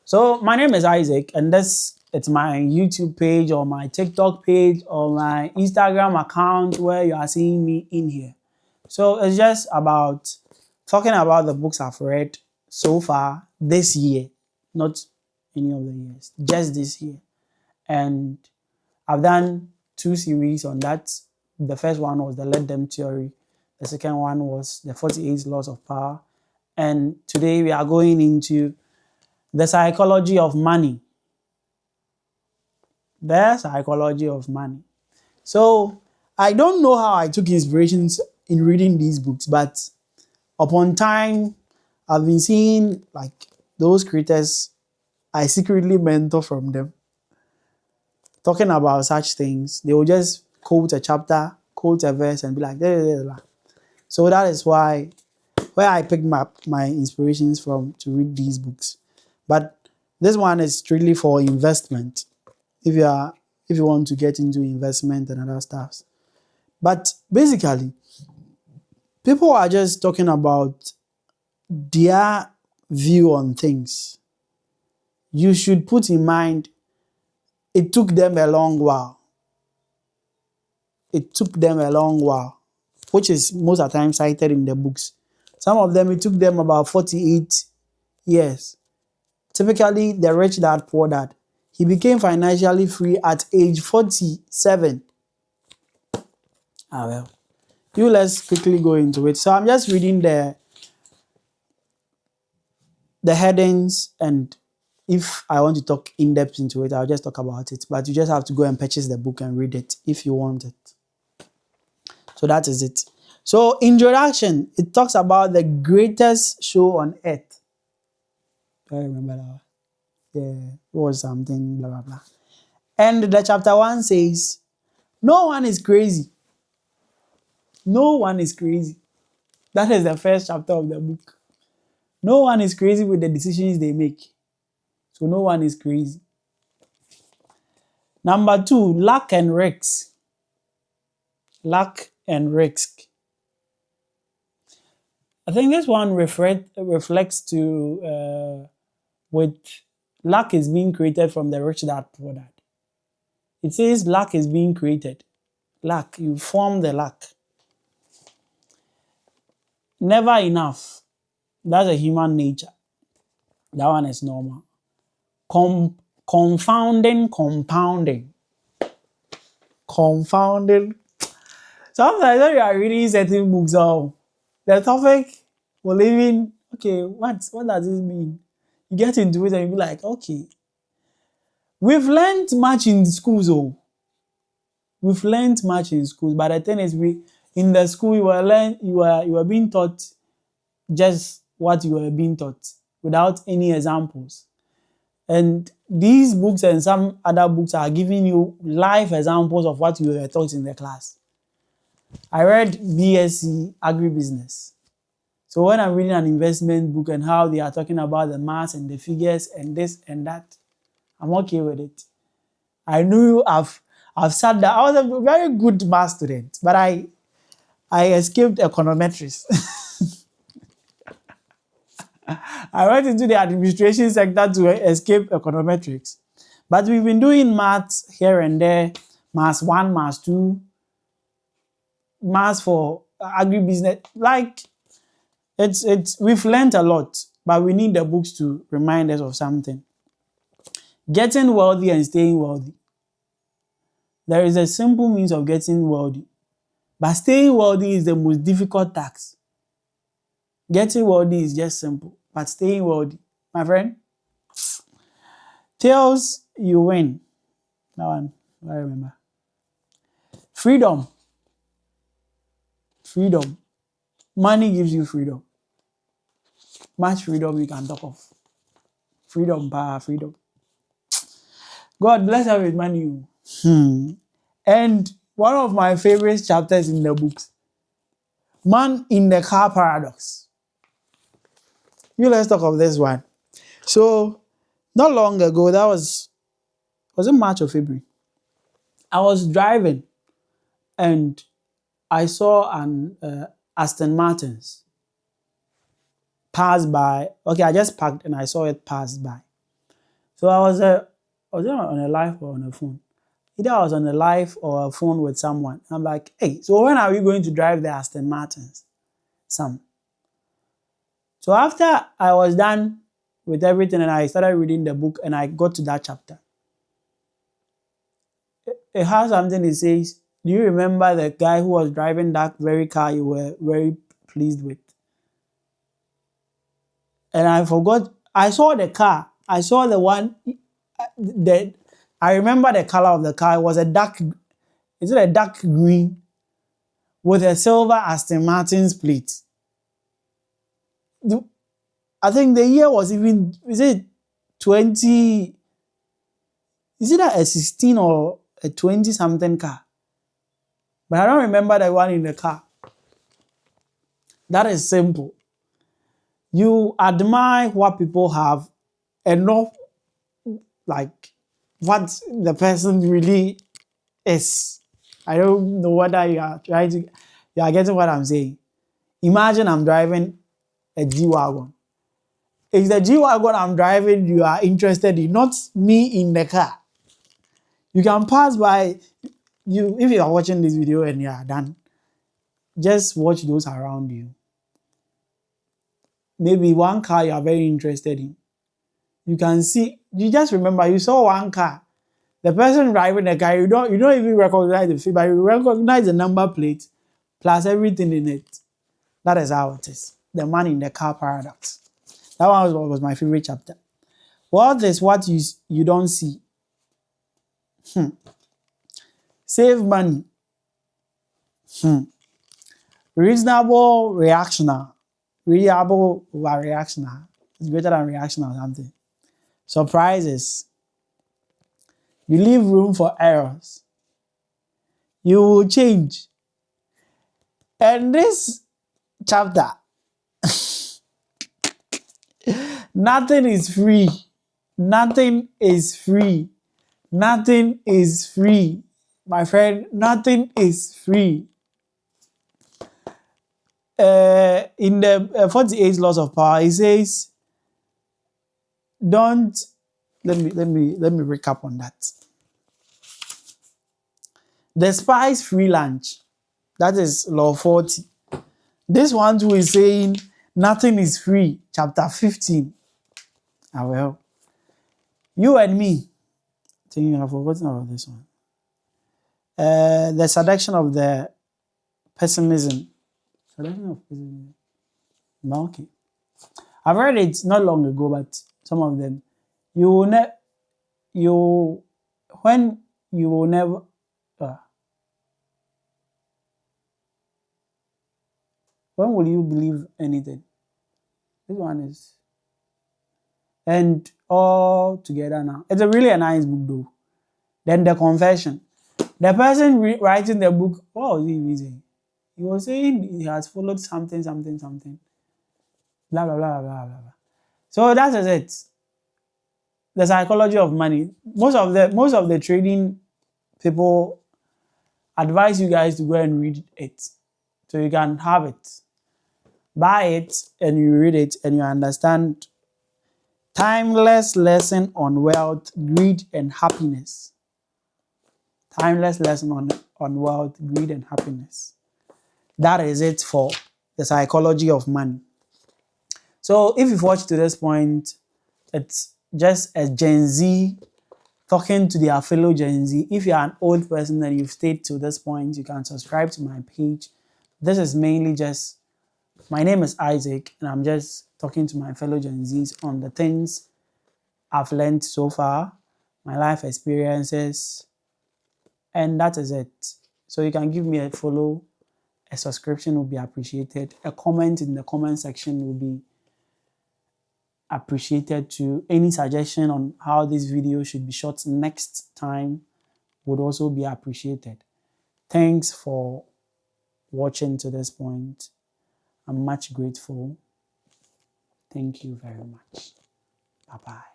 So my name is Isaac, and this it's my YouTube page or my TikTok page or my Instagram account where you are seeing me in here. So it's just about talking about the books I've read so far this year, not any of the years, just this year. And I've done two series on that. The first one was the Let Them Theory. The second one was the 48 Laws of Power. And today we are going into the psychology of money. The psychology of money. So I don't know how I took inspirations in reading these books, but upon time, I've been seeing like those creators I secretly mentor from them talking about such things. They will just quote a chapter, quote a verse, and be like, "Blah, blah, blah." So that is why where I picked my inspirations from to read these books. But this one is strictly for investment. If you want to get into investment and other stuffs. But basically, people are just talking about their view on things. You should put in mind it took them a long while. It took them a long while, which is most of the time cited in the books. Some of them, it took them about 48 years. Typically, the rich dad, poor dad. He became financially free at age 47. Well. Let's quickly go into it. So I'm just reading the headings, and if I want to talk in depth into it, I'll just talk about it. But you just have to go and purchase the book and read it if you want it. So that is it. So introduction, it talks about the greatest show on earth. I remember that. Yeah, it was something blah blah blah. And the chapter 1 says, no one is crazy. No one is crazy. That is the first chapter of the book. No one is crazy with the decisions they make. So no one is crazy. Number 2, luck and risk. Luck and risk. I think this one reflects to with luck is being created from the rich dad, poor dad. It says luck is being created. Luck, you form the luck. Never enough. That's a human nature. That one is normal. Confounding, compounding. Confounding. Sometimes when you are reading certain books, the topic will even, okay, what does this mean? You get into it and you be like, okay. We've learned much in schools, We've learned much in schools, but the thing is, in the school you were being taught just what you were being taught without any examples. And these books and some other books are giving you live examples of what you were taught in the class. I read BSc Agribusiness. So when I'm reading an investment book and how they are talking about the maths and the figures and this and that, I'm okay with it. I knew I've sat down. I was a very good math student, but I escaped econometrics. I went into the administration sector to escape econometrics. But we've been doing maths here and there, maths 1, maths 2, maths for agribusiness. Like, we've learned a lot, but we need the books to remind us of something. Getting wealthy and staying wealthy. There is a simple means of getting wealthy, but staying wealthy is the most difficult task. Getting wealthy is just simple, but staying wealthy, my friend, tails you win. That one, I remember. Freedom. Freedom. Money gives you freedom. Much freedom you can talk of. Freedom, power, freedom. God bless us with money. And one of my favorite chapters in the books, Man in the Car Paradox. Let's talk of this one. So, not long ago, that was it March or February? I was driving and I saw an Aston Martin's pass by. Okay, I just parked and I saw it pass by. So I was on a live or on a phone. Either I was on a live or a phone with someone. I'm like, hey, so when are we going to drive the Aston Martins? Sam. So after I was done with everything and I started reading the book and I got to that chapter, it has something it says, do you remember the guy who was driving that very car you were very pleased with? And I forgot, I saw the car. I saw the one that I remember the color of the car. It was a dark, is it a dark green with a silver Aston Martin's plate? I think the year was even, is it 20, is it a 16 or a 20 something car? But I don't remember the one in the car. That is simple. You admire what people have and not like what the person really is. I don't know whether you are getting what I'm saying. Imagine I'm driving a G-Wagon. It's the G-Wagon I'm driving you are interested in, not me in the car. You can pass by, if you are watching this video and you are done, just watch those around you. Maybe one car you are very interested in. You can see, you just remember you saw one car. The person driving the car, you don't even recognize the figure, but you recognize the number plate plus everything in it. That is how it is. The man in the car paradox. That one was my favorite chapter. Wealth is what you don't see. Save money. Reasonable reactional. Reliable over reactional. It's greater than reactional or something. Surprises. You leave room for errors. You will change. And this chapter, nothing is free. Nothing is free. Nothing is free. My friend, nothing is free. In the 48 laws of power, it says, don't, let me recap on that. Despise free lunch. That is law 40. This one too is saying nothing is free. Chapter 15. Ah well. You and me. I think I've forgotten about this one. The seduction of the pessimism. Seduction of pessimism. No, okay. I've read it not long ago, but some of them. When you will never. When will you believe anything? This one is. And all together now. It's a nice book though. Then the confession. The person writing the book, what was he saying? He was saying he has followed something. Blah, blah, blah, blah, blah, blah. So that is it. The psychology of money. Most of the trading people advise you guys to go and read it. So you can have it. Buy it and you read it and you understand timeless lesson on wealth, greed, and happiness. Timeless lesson on wealth, greed, and happiness. That is it for the psychology of money. So if you've watched to this point, it's just a Gen Z talking to their fellow Gen Z. If you're an old person and you've stayed to this point, you can subscribe to my page. This is mainly just, my name is Isaac, and I'm just talking to my fellow Gen Zs on the things I've learned so far, my life experiences, and that is it. So you can give me a follow, a subscription will be appreciated, a comment in the comment section will be appreciated too. Any suggestion on how this video should be shot next time would also be appreciated. Thanks for watching to this point. I'm much grateful. Thank you very much. Bye-bye.